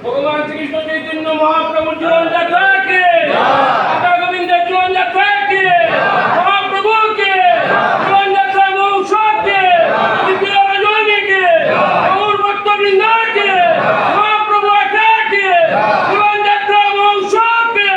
ভগবান শ্রীকৃষ্ণ চৈতন্য মহাপ্রভুর জীবন যাত্রাকে রাধা গোবিন্দের জীবন যাত্রাকে মহাপ্রভুকে জীবন যাত্রা মহোৎসবকে দ্বিতীয় রজনীকে গৌর ভক্তবৃন্দকে মহাপ্রভু একাকে জীবন যাত্রা মহোৎসবকে